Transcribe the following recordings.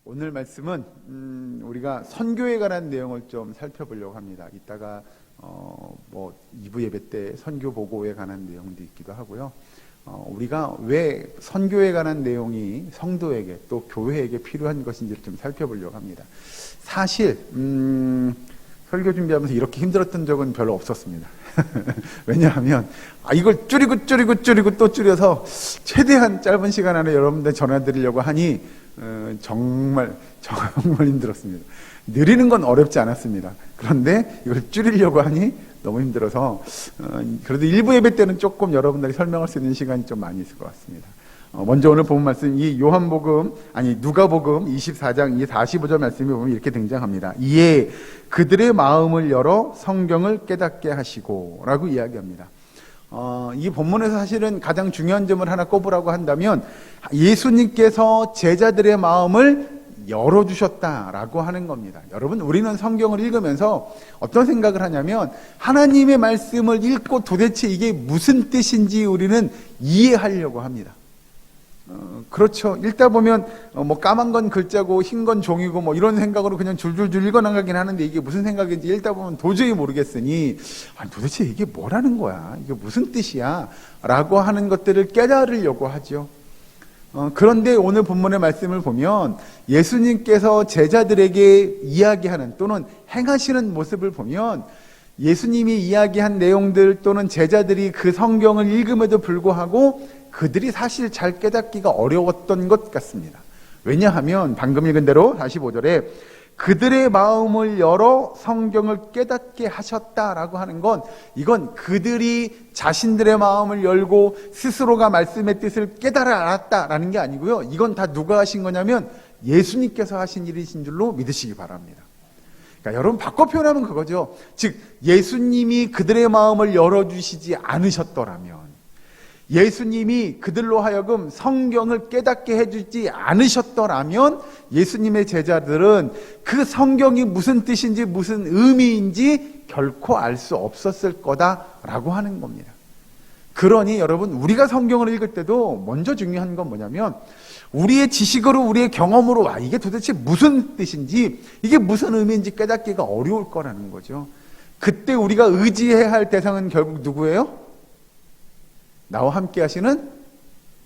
오늘 말씀은 우리가 선교에 관한 내용을 좀 살펴보려고 합니다. 이따가 2부 예배 때 선교 보고에 관한 내용도 있기도 하고요. 우리가 왜 선교에 관한 내용이 성도에게 또 교회에게 필요한 것인지를 좀 살펴보려고 합니다. 사실 설교 준비하면서 이렇게 힘들었던 적은 별로 없었습니다. 왜냐하면 이걸 줄이고 또 줄여서 최대한 짧은 시간 안에 여러분들 전해드리려고 하니 정말 힘들었습니다. 느리는 건 어렵지 않았습니다. 그런데 이걸 줄이려고 하니 너무 힘들어서 그래도 일부 예배 때는 조금 여러분들이 설명할 수 있는 시간이 좀 많이 있을 것 같습니다. 먼저 오늘 본 말씀, 이 누가복음 24장 이 45절 말씀이 보면 이렇게 등장합니다. 이에 그들의 마음을 열어 성경을 깨닫게 하시고 라고 이야기합니다. 이 본문에서 사실은 가장 중요한 점을 하나 꼽으라고 한다면 예수님께서 제자들의 마음을 열어주셨다라고 하는 겁니다. 여러분, 우리는 성경을 읽으면서 어떤 생각을 하냐면 하나님의 말씀을 읽고 도대체 이게 무슨 뜻인지 우리는 이해하려고 합니다. 그렇죠. 읽다 보면 까만 건 글자고 흰 건 종이고 이런 생각으로 그냥 줄줄줄 읽어나가긴 하는데 이게 무슨 생각인지 읽다 보면 도저히 모르겠으니 도대체 이게 뭐라는 거야? 이게 무슨 뜻이야? 라고 하는 것들을 깨달으려고 하죠. 그런데 오늘 본문의 말씀을 보면 예수님께서 제자들에게 이야기하는 또는 행하시는 모습을 보면 예수님이 이야기한 내용들 또는 제자들이 그 성경을 읽음에도 불구하고 그들이 사실 잘 깨닫기가 어려웠던 것 같습니다. 왜냐하면 방금 읽은 대로 45절에 그들의 마음을 열어 성경을 깨닫게 하셨다라고 하는 건 이건 그들이 자신들의 마음을 열고 스스로가 말씀의 뜻을 깨달아 알았다라는 게 아니고요. 이건 다 누가 하신 거냐면 예수님께서 하신 일이신 줄로 믿으시기 바랍니다. 그러니까 여러분 바꿔 표현하면 그거죠. 즉 예수님이 그들의 마음을 열어주시지 않으셨더라면 예수님이 그들로 하여금 성경을 깨닫게 해주지 않으셨더라면 예수님의 제자들은 그 성경이 무슨 뜻인지 무슨 의미인지 결코 알 수 없었을 거다라고 하는 겁니다. 그러니 여러분 우리가 성경을 읽을 때도 먼저 중요한 건 뭐냐면 우리의 지식으로 우리의 경험으로 이게 도대체 무슨 뜻인지 이게 무슨 의미인지 깨닫기가 어려울 거라는 거죠. 그때 우리가 의지해야 할 대상은 결국 누구예요? 나와 함께 하시는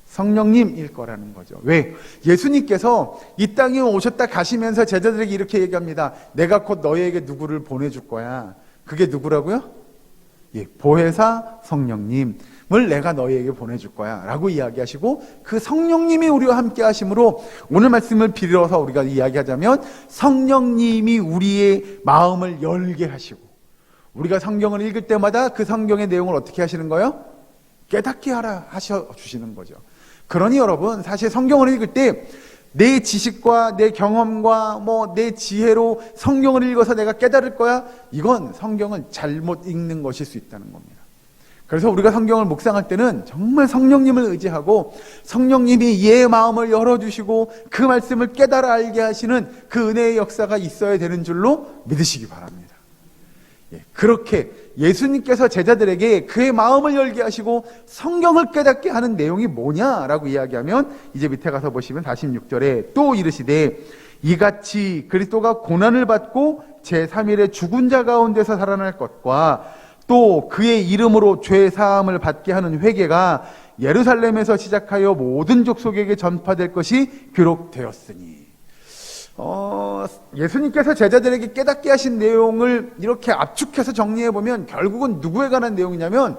성령님일 거라는 거죠. 왜? 예수님께서 이 땅에 오셨다 가시면서 제자들에게 이렇게 얘기합니다. 내가 곧 너희에게 누구를 보내줄 거야. 그게 누구라고요? 보혜사 성령님을 내가 너희에게 보내줄 거야 라고 이야기하시고 그 성령님이 우리와 함께 하심으로 오늘 말씀을 빌어서 우리가 이야기하자면 성령님이 우리의 마음을 열게 하시고 우리가 성경을 읽을 때마다 그 성경의 내용을 어떻게 하시는 거예요? 깨닫게 하라 하셔주시는 거죠. 그러니 여러분 사실 성경을 읽을 때 내 지식과 내 경험과 내 지혜로 성경을 읽어서 내가 깨달을 거야? 이건 성경을 잘못 읽는 것일 수 있다는 겁니다. 그래서 우리가 성경을 묵상할 때는 정말 성령님을 의지하고 성령님이 얘의 마음을 열어주시고 그 말씀을 깨달아 알게 하시는 그 은혜의 역사가 있어야 되는 줄로 믿으시기 바랍니다. 그렇게 예수님께서 제자들에게 그의 마음을 열게 하시고 성경을 깨닫게 하는 내용이 뭐냐라고 이야기하면 이제 밑에 가서 보시면 46절에 또 이르시되 이같이 그리스도가 고난을 받고 제3일에 죽은 자 가운데서 살아날 것과 또 그의 이름으로 죄 사함을 받게 하는 회개가 예루살렘에서 시작하여 모든 족속에게 전파될 것이 기록되었으니 예수님께서 제자들에게 깨닫게 하신 내용을 이렇게 압축해서 정리해보면 결국은 누구에 관한 내용이냐면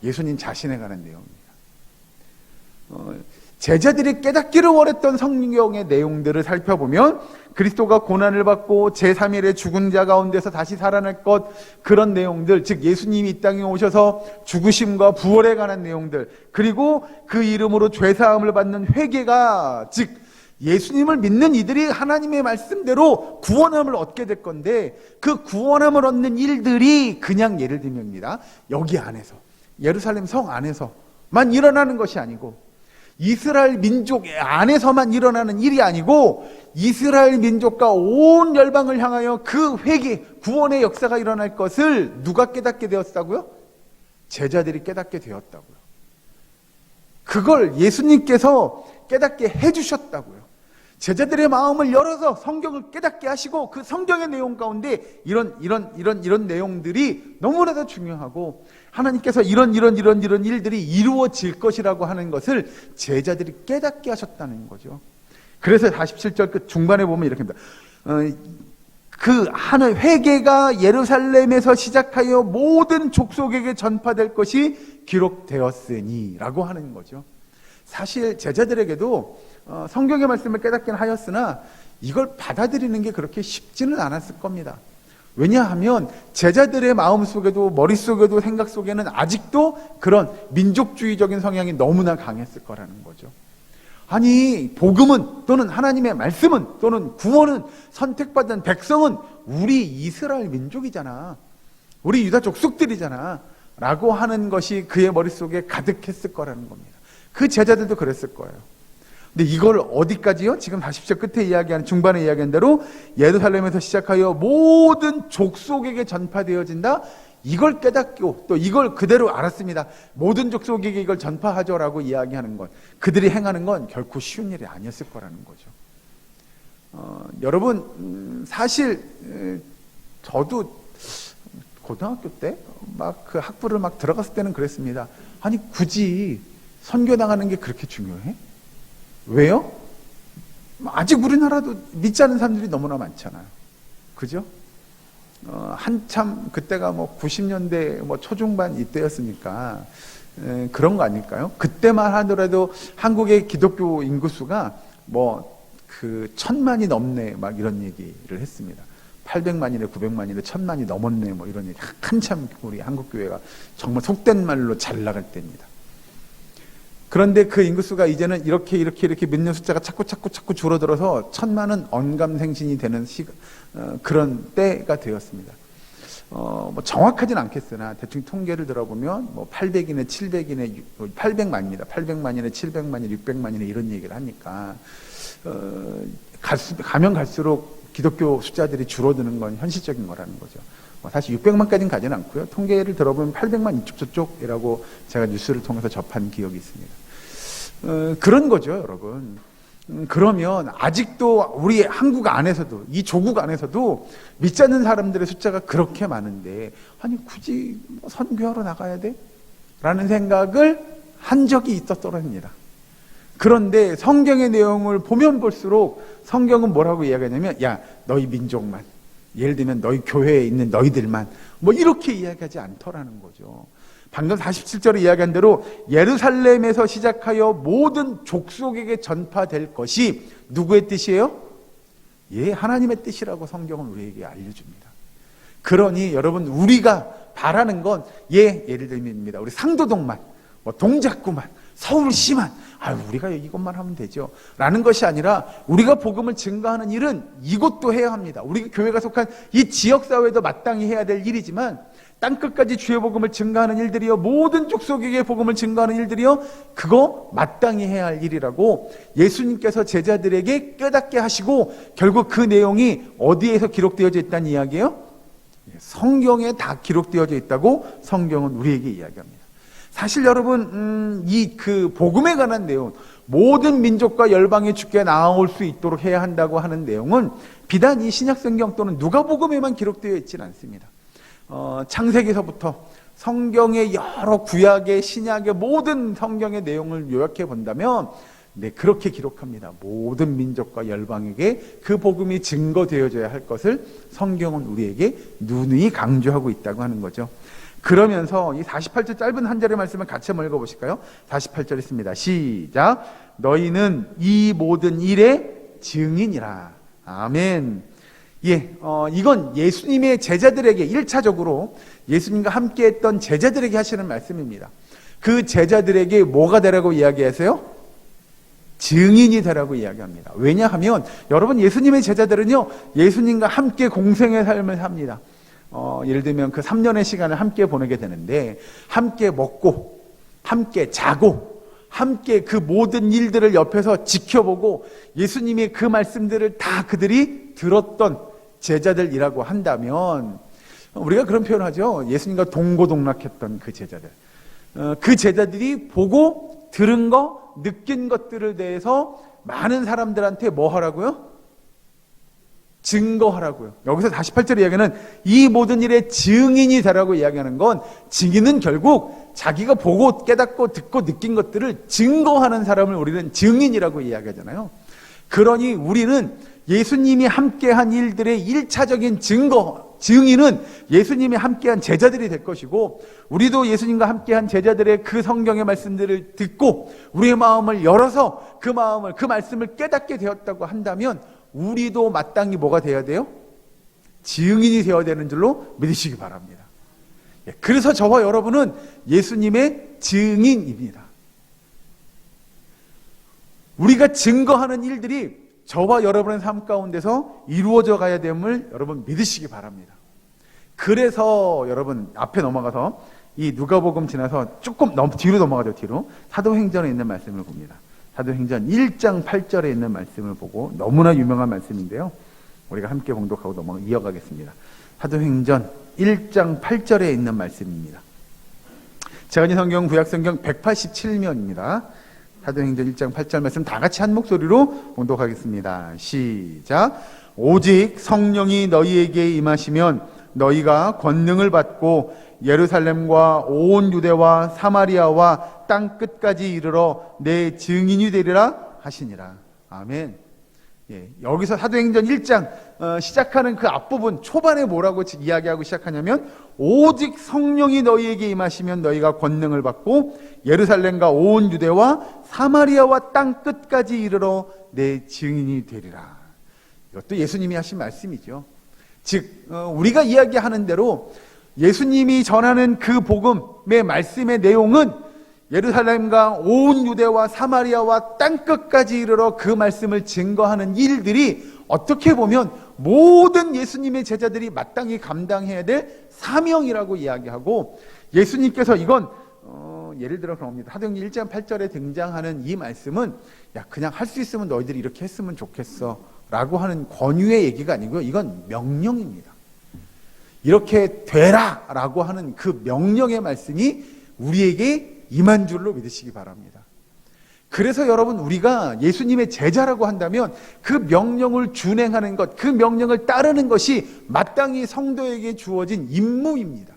예수님 자신에 관한 내용입니다. 제자들이 깨닫기를 원했던 성경의 내용들을 살펴보면 그리스도가 고난을 받고 제3일에 죽은 자 가운데서 다시 살아날 것 그런 내용들 즉 예수님이 이 땅에 오셔서 죽으심과 부활에 관한 내용들 그리고 그 이름으로 죄사함을 받는 회개가 즉 예수님을 믿는 이들이 하나님의 말씀대로 구원함을 얻게 될 건데 그 구원함을 얻는 일들이 그냥 예를 들면입니다. 여기 안에서 예루살렘 성 안에서만 일어나는 것이 아니고 이스라엘 민족 안에서만 일어나는 일이 아니고 이스라엘 민족과 온 열방을 향하여 그 회개 구원의 역사가 일어날 것을 누가 깨닫게 되었다고요? 제자들이 깨닫게 되었다고요. 그걸 예수님께서 깨닫게 해주셨다고요. 제자들의 마음을 열어서 성경을 깨닫게 하시고 그 성경의 내용 가운데 이런 내용들이 너무나도 중요하고 하나님께서 이런 일들이 이루어질 것이라고 하는 것을 제자들이 깨닫게 하셨다는 거죠. 그래서 47절 끝 중반에 보면 이렇게 합니다. 그 하늘 회개가 예루살렘에서 시작하여 모든 족속에게 전파될 것이 기록되었으니 라고 하는 거죠. 사실 제자들에게도 성경의 말씀을 깨닫긴 하였으나 이걸 받아들이는 게 그렇게 쉽지는 않았을 겁니다. 왜냐하면 제자들의 마음속에도 머릿속에도 생각 속에는 아직도 그런 민족주의적인 성향이 너무나 강했을 거라는 거죠. 아니, 복음은 또는 하나님의 말씀은 또는 구원은 선택받은 백성은 우리 이스라엘 민족이잖아, 우리 유다 족속들이잖아 라고 하는 것이 그의 머릿속에 가득했을 거라는 겁니다. 그 제자들도 그랬을 거예요. 근데 이걸 어디까지요? 지금 40절 끝에 이야기하는, 중반에 이야기한 대로 예루살렘에서 시작하여 모든 족속에게 전파되어진다, 이걸 깨닫고 또 이걸 그대로 알았습니다. 모든 족속에게 이걸 전파하죠 라고 이야기하는 것, 그들이 행하는 건 결코 쉬운 일이 아니었을 거라는 거죠. 여러분, 사실 저도 고등학교 때 막 그 학부를 막 들어갔을 때는 그랬습니다. 아니, 굳이 선교 나가는 게 그렇게 중요해? 왜요? 아직 우리나라도 믿지 않는 사람들이 너무나 많잖아요. 그죠? 한참 그때가 뭐 90년대 뭐 초중반 이때였으니까 그런 거 아닐까요? 그때만 하더라도 한국의 기독교 인구수가 뭐 그 1000만이 넘네 막 이런 얘기를 했습니다. 800만이네 900만이네 1000만이 넘었네 뭐 이런 얘기. 한참 우리 한국교회가 정말 속된 말로 잘 나갈 때입니다. 그런데 그 인구수가 이제는 이렇게 믿는 숫자가 자꾸 줄어들어서 1000만은 언감생신이 되는 그런 때가 되었습니다. 뭐 정확하진 않겠으나 대충 통계를 들어보면 뭐 800이네 700이네 800만입니다. 800만이네 700만이네 600만이네 이런 얘기를 하니까 가면 갈수록 기독교 숫자들이 줄어드는 건 현실적인 거라는 거죠. 사실 600만까지는 가지는 않고요. 통계를 들어보면 800만 이쪽 저쪽이라고 제가 뉴스를 통해서 접한 기억이 있습니다. 그런 거죠, 여러분. 그러면 아직도 우리 한국 안에서도, 이 조국 안에서도 믿지 않는 사람들의 숫자가 그렇게 많은데, 아니 굳이 선교하러 나가야 돼? 라는 생각을 한 적이 있었더랍니다. 그런데 성경의 내용을 보면 볼수록 성경은 뭐라고 이야기하냐면, 야, 너희 민족만, 예를 들면 너희 교회에 있는 너희들만 뭐 이렇게 이야기하지 않더라는 거죠. 방금 47절에 이야기한 대로 예루살렘에서 시작하여 모든 족속에게 전파될 것이 누구의 뜻이에요? 예, 하나님의 뜻이라고 성경은 우리에게 알려줍니다. 그러니 여러분, 우리가 바라는 건 예를 들면입니다. 우리 상도동만, 뭐 동작구만, 서울시만, 우리가 이것만 하면 되죠 라는 것이 아니라, 우리가 복음을 증거하는 일은 이곳도 해야 합니다. 우리 교회가 속한 이 지역사회도 마땅히 해야 될 일이지만, 땅끝까지 주의 복음을 증거하는 일들이요, 모든 족속에게 복음을 증거하는 일들이요, 그거 마땅히 해야 할 일이라고 예수님께서 제자들에게 깨닫게 하시고, 결국 그 내용이 어디에서 기록되어져 있다는 이야기예요? 성경에 다 기록되어져 있다고 성경은 우리에게 이야기합니다. 사실 여러분, 이 그 복음에 관한 내용, 모든 민족과 열방이 주께 나아올 수 있도록 해야 한다고 하는 내용은 비단 이 신약성경 또는 누가복음에만 기록되어 있지는 않습니다. 창세기서부터 성경의 여러 구약의, 신약의 모든 성경의 내용을 요약해 본다면 그렇게 기록합니다. 모든 민족과 열방에게 그 복음이 증거되어져야 할 것을 성경은 우리에게 누누이 강조하고 있다고 하는 거죠. 그러면서 이 48절 짧은 한 절의 말씀을 같이 한번 읽어보실까요? 48절 있습니다. 시작. 너희는 이 모든 일의 증인이라. 아멘. 이건 예수님의 제자들에게 1차적으로 예수님과 함께 했던 제자들에게 하시는 말씀입니다. 그 제자들에게 뭐가 되라고 이야기하세요? 증인이 되라고 이야기합니다. 왜냐하면 여러분, 예수님의 제자들은요, 예수님과 함께 공생의 삶을 삽니다. 예를 들면 그 3년의 시간을 함께 보내게 되는데, 함께 먹고 함께 자고 함께 그 모든 일들을 옆에서 지켜보고 예수님의 그 말씀들을 다 그들이 들었던 제자들이라고 한다면, 우리가 그런 표현을 하죠. 예수님과 동고동락했던 그 제자들, 그 제자들이 보고 들은 거 느낀 것들을 대해서 많은 사람들한테 뭐 하라고요? 증거하라고요. 여기서 48절 이야기는 이 모든 일의 증인이 되라고 이야기하는 건, 증인은 결국 자기가 보고 깨닫고 듣고 느낀 것들을 증거하는 사람을 우리는 증인이라고 이야기하잖아요. 그러니 우리는 예수님이 함께한 일들의 1차적인 증인은 예수님이 함께한 제자들이 될 것이고, 우리도 예수님과 함께한 제자들의 그 성경의 말씀들을 듣고 우리의 마음을 열어서 그 말씀을 깨닫게 되었다고 한다면 우리도 마땅히 뭐가 되어야 돼요? 증인이 되어야 되는 줄로 믿으시기 바랍니다. 그래서 저와 여러분은 예수님의 증인입니다. 우리가 증거하는 일들이 저와 여러분의 삶 가운데서 이루어져 가야 됨을 여러분 믿으시기 바랍니다. 그래서 여러분 앞에 넘어가서 이 누가복음 지나서 조금 뒤로 넘어가죠. 뒤로 사도행전에 있는 말씀을 봅니다. 사도행전 1장 8절에 있는 말씀을 보고, 너무나 유명한 말씀인데요, 우리가 함께 봉독하고 이어가겠습니다. 사도행전 1장 8절에 있는 말씀입니다. 제가 가진 성경 구약성경 187면입니다. 사도행전 1장 8절 말씀 다 같이 한 목소리로 봉독하겠습니다. 시작. 오직 성령이 너희에게 임하시면 너희가 권능을 받고 예루살렘과 온 유대와 사마리아와 땅 끝까지 이르러 내 증인이 되리라 하시니라. 아멘. 여기서 사도행전 1장 시작하는 그 앞부분 초반에 뭐라고 이야기하고 시작하냐면, 오직 성령이 너희에게 임하시면 너희가 권능을 받고 예루살렘과 온 유대와 사마리아와 땅 끝까지 이르러 내 증인이 되리라. 이것도 예수님이 하신 말씀이죠. 즉 우리가 이야기하는 대로 예수님이 전하는 그 복음의 말씀의 내용은 예루살렘과 온 유대와 사마리아와 땅 끝까지 이르러 그 말씀을 증거하는 일들이 어떻게 보면 모든 예수님의 제자들이 마땅히 감당해야 될 사명이라고 이야기하고, 예수님께서 이건 예를 들어 그럽니다. 사도행전 1장 8절에 등장하는 이 말씀은 야 그냥 할 수 있으면 너희들이 이렇게 했으면 좋겠어 라고 하는 권유의 얘기가 아니고요, 이건 명령입니다. 이렇게 되라 라고 하는 그 명령의 말씀이 우리에게 임한 줄로 믿으시기 바랍니다. 그래서 여러분, 우리가 예수님의 제자라고 한다면 그 명령을 준행하는 것, 그 명령을 따르는 것이 마땅히 성도에게 주어진 임무입니다.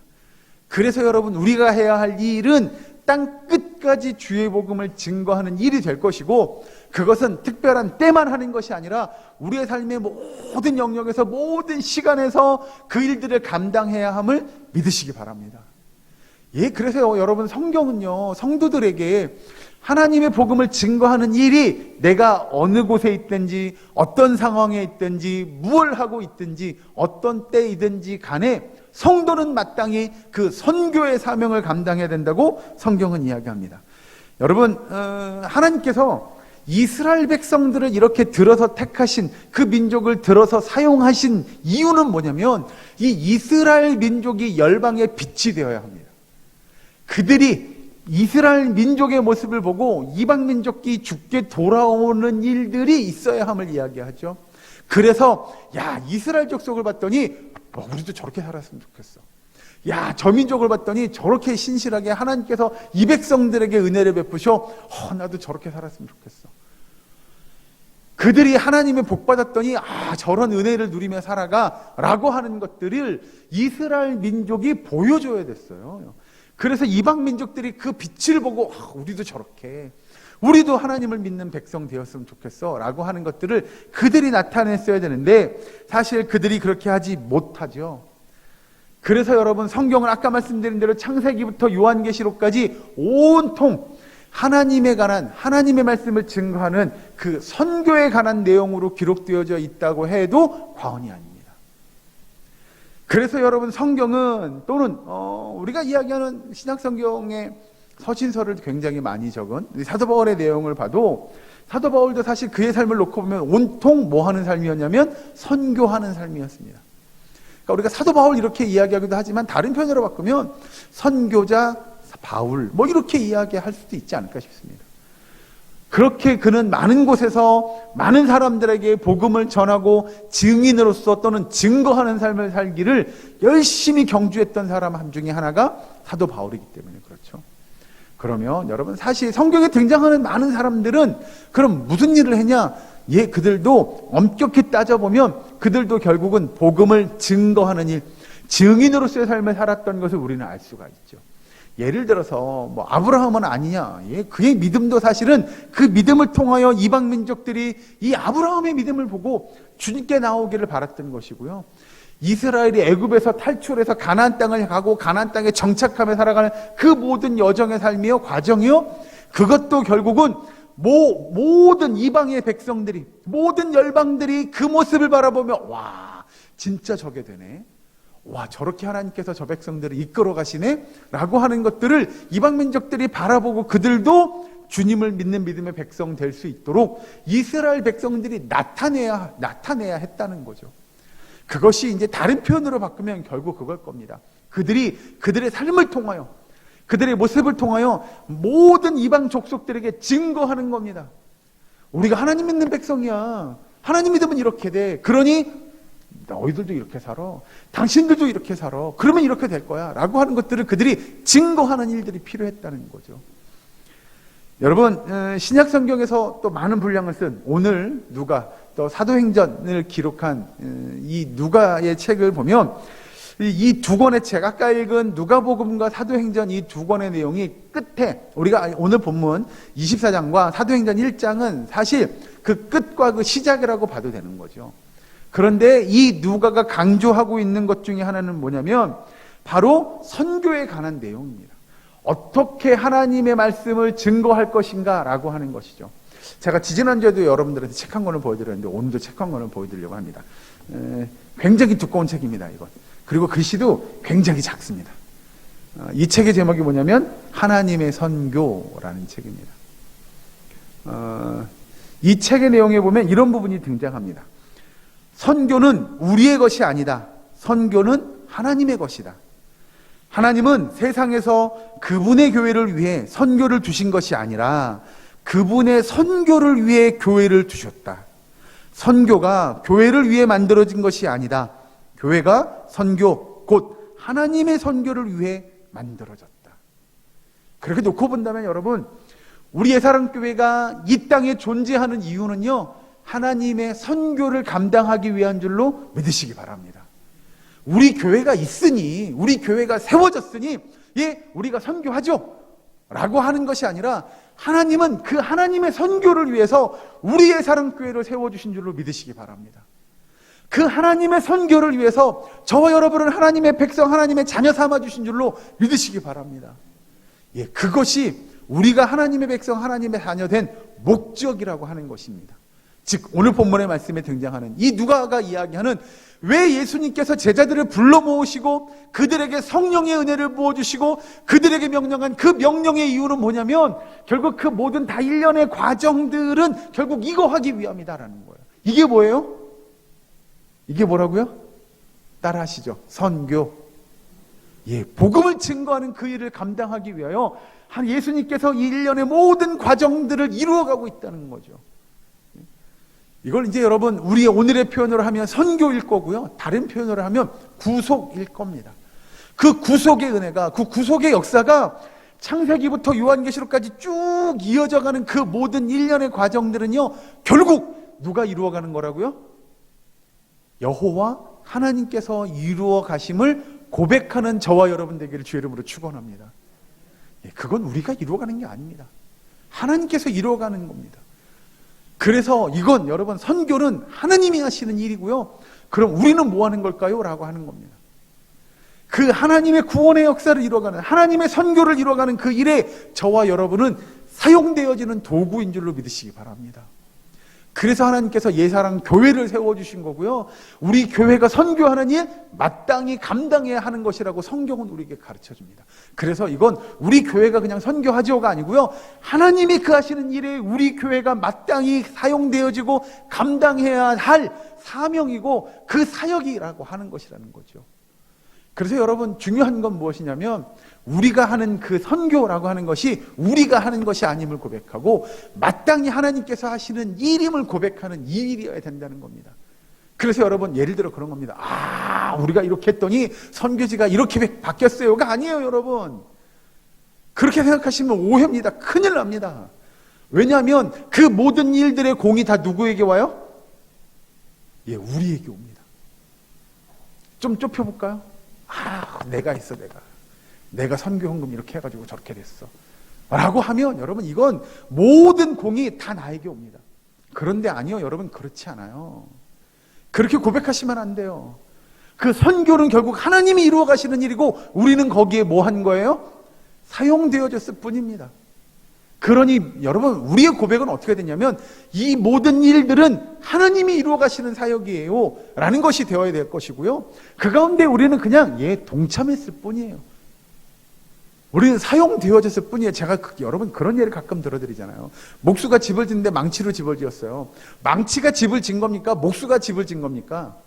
그래서 여러분, 우리가 해야 할 일은 땅 끝까지 주의 복음을 증거하는 일이 될 것이고, 그것은 특별한 때만 하는 것이 아니라 우리의 삶의 모든 영역에서 모든 시간에서 그 일들을 감당해야 함을 믿으시기 바랍니다. 그래서 여러분, 성경은요 성도들에게 하나님의 복음을 증거하는 일이 내가 어느 곳에 있든지 어떤 상황에 있든지 무엇을 하고 있든지 어떤 때이든지 간에 성도는 마땅히 그 선교의 사명을 감당해야 된다고 성경은 이야기합니다. 여러분, 하나님께서 이스라엘 백성들을 이렇게 들어서 택하신, 그 민족을 들어서 사용하신 이유는 뭐냐면, 이 이스라엘 민족이 열방의 빛이 되어야 합니다. 그들이 이스라엘 민족의 모습을 보고 이방 민족이 죽게 돌아오는 일들이 있어야 함을 이야기하죠. 그래서 이스라엘 족속을 봤더니 우리도 저렇게 살았으면 좋겠어. 저 민족을 봤더니 저렇게 신실하게 하나님께서 이 백성들에게 은혜를 베푸셔. 나도 저렇게 살았으면 좋겠어. 그들이 하나님의 복 받았더니 저런 은혜를 누리며 살아가 라고 하는 것들을 이스라엘 민족이 보여줘야 됐어요. 그래서 이방 민족들이 그 빛을 보고 우리도 저렇게, 우리도 하나님을 믿는 백성 되었으면 좋겠어 라고 하는 것들을 그들이 나타냈어야 되는데, 사실 그들이 그렇게 하지 못하죠. 그래서 여러분, 성경은 아까 말씀드린 대로 창세기부터 요한계시록까지 온통 하나님에 관한, 하나님의 말씀을 증거하는 그 선교에 관한 내용으로 기록되어져 있다고 해도 과언이 아닙니다. 그래서 여러분, 성경은, 또는 우리가 이야기하는 신약성경의 서신서를 굉장히 많이 적은 사도 바울의 내용을 봐도, 사도 바울도 사실 그의 삶을 놓고 보면 온통 뭐 하는 삶이었냐면 선교하는 삶이었습니다. 그러니까 우리가 사도 바울 이렇게 이야기하기도 하지만 다른 편으로 바꾸면 선교자 바울 이렇게 이야기할 수도 있지 않을까 싶습니다. 그렇게 그는 많은 곳에서 많은 사람들에게 복음을 전하고 증인으로서 또는 증거하는 삶을 살기를 열심히 경주했던 사람 중에 하나가 사도 바울이기 때문에 그렇죠. 그러면 여러분 사실 성경에 등장하는 많은 사람들은 그럼 무슨 일을 했냐? 그들도 엄격히 따져보면 그들도 결국은 복음을 증거하는 일, 증인으로서의 삶을 살았던 것을 우리는 알 수가 있죠. 예를 들어서 뭐 아브라함은 아니냐? 그의 믿음도 사실은 그 믿음을 통하여 이방 민족들이 이 아브라함의 믿음을 보고 주님께 나오기를 바랐던 것이고요. 이스라엘이 애굽에서 탈출해서 가나안 땅을 가고 가나안 땅에 정착하며 살아가는 그 모든 여정의 삶이요, 과정이요, 그것도 결국은 모든 이방의 백성들이, 모든 열방들이 그 모습을 바라보며 와, 진짜 저게 되네. 와, 저렇게 하나님께서 저 백성들을 이끌어 가시네? 라고 하는 것들을 이방 민족들이 바라보고 그들도 주님을 믿는 믿음의 백성 될 수 있도록 이스라엘 백성들이 나타내야 했다는 거죠. 그것이 이제 다른 표현으로 바꾸면 결국 그걸 겁니다. 그들의 삶을 통하여, 그들의 모습을 통하여 모든 이방 족속들에게 증거하는 겁니다. 우리가 하나님 믿는 백성이야. 하나님 믿으면 이렇게 돼. 그러니 너희들도 이렇게 살아. 당신들도 이렇게 살아. 그러면 이렇게 될 거야. 라고 하는 것들을 그들이 증거하는 일들이 필요했다는 거죠. 여러분, 신약 성경에서 또 많은 분량을 쓴 오늘 누가, 또 사도행전을 기록한 이 누가의 책을 보면 이 두 권의 책, 아까 읽은 누가복음과 사도행전 이 두 권의 내용이 끝에, 우리가 오늘 본문 24장과 사도행전 1장은 사실 그 끝과 그 시작이라고 봐도 되는 거죠. 그런데 이 누가가 강조하고 있는 것 중에 하나는 뭐냐면 바로 선교에 관한 내용입니다. 어떻게 하나님의 말씀을 증거할 것인가 라고 하는 것이죠. 제가 지지난주에도 여러분들한테 책 한 권을 보여드렸는데 오늘도 책 한 권을 보여드리려고 합니다. 굉장히 두꺼운 책입니다, 이건. 그리고 글씨도 굉장히 작습니다. 이 책의 제목이 뭐냐면 하나님의 선교라는 책입니다. 이 책의 내용에 보면 이런 부분이 등장합니다. 선교는 우리의 것이 아니다. 선교는 하나님의 것이다. 하나님은 세상에서 그분의 교회를 위해 선교를 두신 것이 아니라 그분의 선교를 위해 교회를 두셨다. 선교가 교회를 위해 만들어진 것이 아니다. 교회가 선교, 곧 하나님의 선교를 위해 만들어졌다. 그렇게 놓고 본다면 여러분, 우리 예사랑교회가 이 땅에 존재하는 이유는요, 하나님의 선교를 감당하기 위한 줄로 믿으시기 바랍니다. 우리 교회가 있으니, 우리 교회가 세워졌으니 우리가 선교하죠 라고 하는 것이 아니라 하나님은 그 하나님의 선교를 위해서 우리의 사랑교회를 세워주신 줄로 믿으시기 바랍니다. 그 하나님의 선교를 위해서 저와 여러분은 하나님의 백성, 하나님의 자녀 삼아주신 줄로 믿으시기 바랍니다. 그것이 우리가 하나님의 백성, 하나님의 자녀 된 목적이라고 하는 것입니다. 즉 오늘 본문의 말씀에 등장하는 이 누가가 이야기하는 왜 예수님께서 제자들을 불러 모으시고 그들에게 성령의 은혜를 부어주시고 그들에게 명령한 그 명령의 이유는 뭐냐면 결국 그 모든 다 일련의 과정들은 결국 이거 하기 위함이다라는 거예요. 이게 뭐예요? 이게 뭐라고요? 따라하시죠. 선교. 복음을 증거하는 그 일을 감당하기 위하여 예수님께서 이 일련의 모든 과정들을 이루어가고 있다는 거죠. 이걸 이제 여러분 우리의 오늘의 표현으로 하면 선교일 거고요. 다른 표현으로 하면 구속일 겁니다. 그 구속의 은혜가, 그 구속의 역사가 창세기부터 요한계시록까지 쭉 이어져가는 그 모든 일련의 과정들은요, 결국 누가 이루어가는 거라고요? 여호와 하나님께서 이루어 가심을 고백하는 저와 여러분 되기를 주의 이름으로 축원합니다. 그건 우리가 이루어가는 게 아닙니다. 하나님께서 이루어가는 겁니다. 그래서 이건 여러분 선교는 하나님이 하시는 일이고요. 그럼 우리는 뭐 하는 걸까요? 라고 하는 겁니다. 그 하나님의 구원의 역사를 이루어가는, 하나님의 선교를 이루어가는 그 일에 저와 여러분은 사용되어지는 도구인 줄로 믿으시기 바랍니다. 그래서 하나님께서 예사랑 교회를 세워주신 거고요. 우리 교회가 선교하는 일 마땅히 감당해야 하는 것이라고 성경은 우리에게 가르쳐줍니다. 그래서 이건 우리 교회가 그냥 선교하죠가 아니고요. 하나님이 그 하시는 일에 우리 교회가 마땅히 사용되어지고 감당해야 할 사명이고 그 사역이라고 하는 것이라는 거죠. 그래서 여러분 중요한 건 무엇이냐면 우리가 하는 그 선교라고 하는 것이 우리가 하는 것이 아님을 고백하고 마땅히 하나님께서 하시는 일임을 고백하는 이 일이어야 된다는 겁니다. 그래서 여러분 예를 들어 그런 겁니다. 우리가 이렇게 했더니 선교지가 이렇게 바뀌었어요가 아니에요. 여러분 그렇게 생각하시면 오해입니다. 큰일 납니다. 왜냐하면 그 모든 일들의 공이 다 누구에게 와요? 예, 우리에게 옵니다. 좀 좁혀볼까요? 내가 했어, 내가 선교 헌금 이렇게 해가지고 저렇게 됐어 라고 하면 여러분 이건 모든 공이 다 나에게 옵니다. 그런데 아니요, 여러분 그렇지 않아요. 그렇게 고백하시면 안 돼요. 그 선교는 결국 하나님이 이루어 가시는 일이고 우리는 거기에 뭐 한 거예요? 사용되어졌을 뿐입니다. 그러니 여러분 우리의 고백은 어떻게 되냐면 이 모든 일들은 하나님이 이루어 가시는 사역이에요 라는 것이 되어야 될 것이고요. 그 가운데 우리는 그냥 동참했을 뿐이에요. 우리는 사용되어졌을 뿐이에요. 제가 여러분 그런 예를 가끔 들어드리잖아요. 목수가 집을 짓는데 망치로 집을 지었어요. 망치가 집을 지은 겁니까? 목수가 집을 지은 겁니까?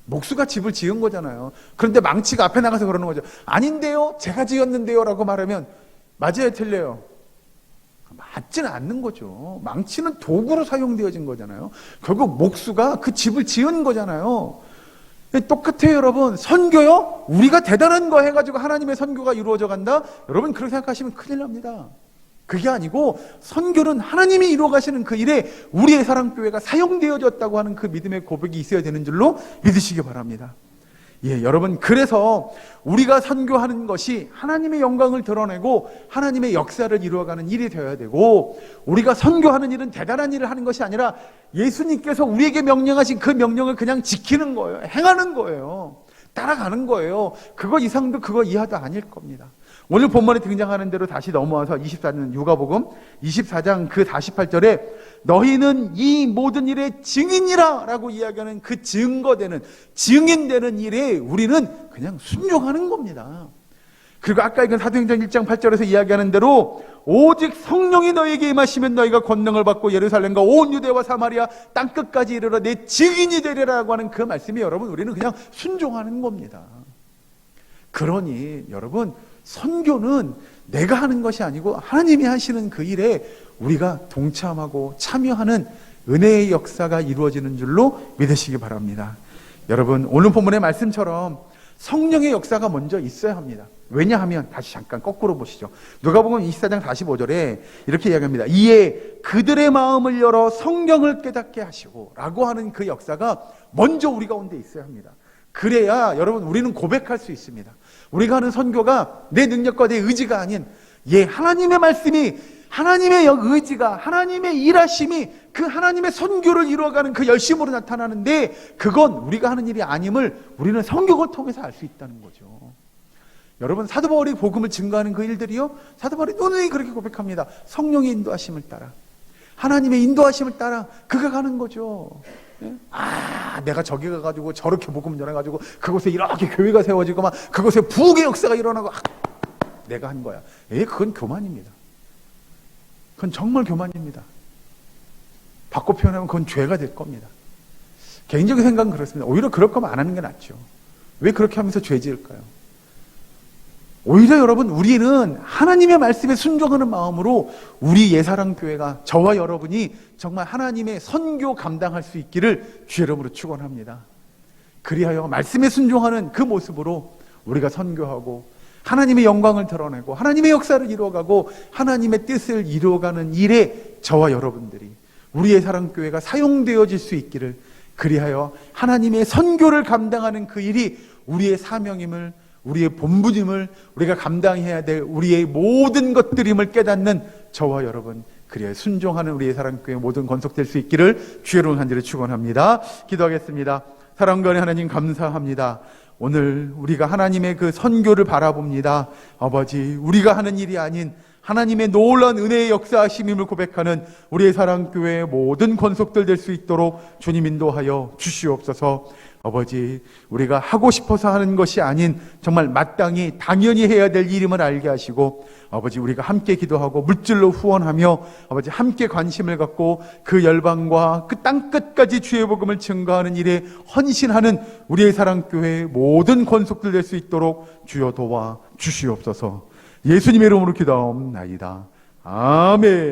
목수가 집을 지은 거잖아요. 그런데 망치가 앞에 나가서 그러는 거죠. 아닌데요, 제가 지었는데요 라고 말하면 맞아요, 틀려요? 맞지는 않는 거죠. 망치는 도구로 사용되어진 거잖아요. 결국 목수가 그 집을 지은 거잖아요. 똑같아요, 여러분. 선교요? 우리가 대단한 거 해가지고 하나님의 선교가 이루어져 간다? 여러분 그렇게 생각하시면 큰일 납니다. 그게 아니고 선교는 하나님이 이루어 가시는 그 일에 우리의 사랑교회가 사용되어졌다고 하는 그 믿음의 고백이 있어야 되는 줄로 믿으시기 바랍니다. 여러분 그래서 우리가 선교하는 것이 하나님의 영광을 드러내고 하나님의 역사를 이루어가는 일이 되어야 되고, 우리가 선교하는 일은 대단한 일을 하는 것이 아니라 예수님께서 우리에게 명령하신 그 명령을 그냥 지키는 거예요. 행하는 거예요. 따라가는 거예요. 그거 이상도 그거 이하도 아닐 겁니다. 오늘 본문에 등장하는 대로 다시 넘어와서 24년 누가복음 24장 그 48절에 너희는 이 모든 일의 증인이라 라고 이야기하는 그 증거되는 증인되는 일에 우리는 그냥 순종하는 겁니다. 그리고 아까 읽은 사도행전 1장 8절에서 이야기하는 대로 오직 성령이 너희에게 임하시면 너희가 권능을 받고 예루살렘과 온 유대와 사마리아 땅끝까지 이르러 내 증인이 되리라고 하는 그 말씀이 여러분 우리는 그냥 순종하는 겁니다. 그러니 여러분 선교는 내가 하는 것이 아니고 하나님이 하시는 그 일에 우리가 동참하고 참여하는 은혜의 역사가 이루어지는 줄로 믿으시기 바랍니다. 여러분 오늘 본문의 말씀처럼 성령의 역사가 먼저 있어야 합니다. 왜냐하면 다시 잠깐 거꾸로 보시죠. 누가복음 24장 45절에 이렇게 이야기합니다. 이에 그들의 마음을 열어 성경을 깨닫게 하시고 라고 하는 그 역사가 먼저 우리 가운데 있어야 합니다. 그래야 여러분 우리는 고백할 수 있습니다. 우리가 하는 선교가 내 능력과 내 의지가 아닌 하나님의 말씀이, 하나님의 의지가, 하나님의 일하심이 그 하나님의 선교를 이루어가는 그 열심으로 나타나는데, 그건 우리가 하는 일이 아님을 우리는 성경을 통해서 알 수 있다는 거죠. 여러분 사도 바울이 복음을 증거하는 그 일들이요, 사도 바울이 누누이 그렇게 고백합니다. 성령의 인도하심을 따라, 하나님의 인도하심을 따라 그가 가는 거죠. 내가 저기 가가지고 저렇게 복음 전해가지고 그곳에 이렇게 교회가 세워지고 막 그곳에 부흥의 역사가 일어나고 내가 한 거야. 그건 교만입니다. 그건 정말 교만입니다. 바꿔 표현하면 그건 죄가 될 겁니다. 개인적인 생각은 그렇습니다. 오히려 그럴 거면 안 하는 게 낫죠. 왜 그렇게 하면서 죄 지을까요? 오히려 여러분 우리는 하나님의 말씀에 순종하는 마음으로 우리 예사랑교회가, 저와 여러분이 정말 하나님의 선교 감당할 수 있기를 주의 이름으로 축원합니다. 그리하여 말씀에 순종하는 그 모습으로 우리가 선교하고 하나님의 영광을 드러내고 하나님의 역사를 이루어가고 하나님의 뜻을 이루어가는 일에 저와 여러분들이, 우리의 사랑교회가 사용되어질 수 있기를, 그리하여 하나님의 선교를 감당하는 그 일이 우리의 사명임을, 우리의 본분임을, 우리가 감당해야 될 우리의 모든 것들임을 깨닫는 저와 여러분, 그리하여 순종하는 우리의 사랑교회 모든 건속될 수 있기를 주의 이름으로 간절히 축원합니다. 기도하겠습니다. 사랑과 하나님 감사합니다. 오늘 우리가 하나님의 그 선교를 바라봅니다. 아버지, 우리가 하는 일이 아닌 하나님의 놀라운 은혜의 역사하심임을 고백하는 우리의 사랑교회의 모든 권속들 될 수 있도록 주님 인도하여 주시옵소서. 아버지, 우리가 하고 싶어서 하는 것이 아닌 정말 마땅히 당연히 해야 될 일임을 알게 하시고, 아버지 우리가 함께 기도하고 물질로 후원하며 아버지 함께 관심을 갖고 그 열방과 그 땅끝까지 주의 복음을 증거하는 일에 헌신하는 우리의 사랑교회의 모든 권속들 될 수 있도록 주여 도와 주시옵소서. 예수님의 이름으로 기도하옵나이다. 아멘.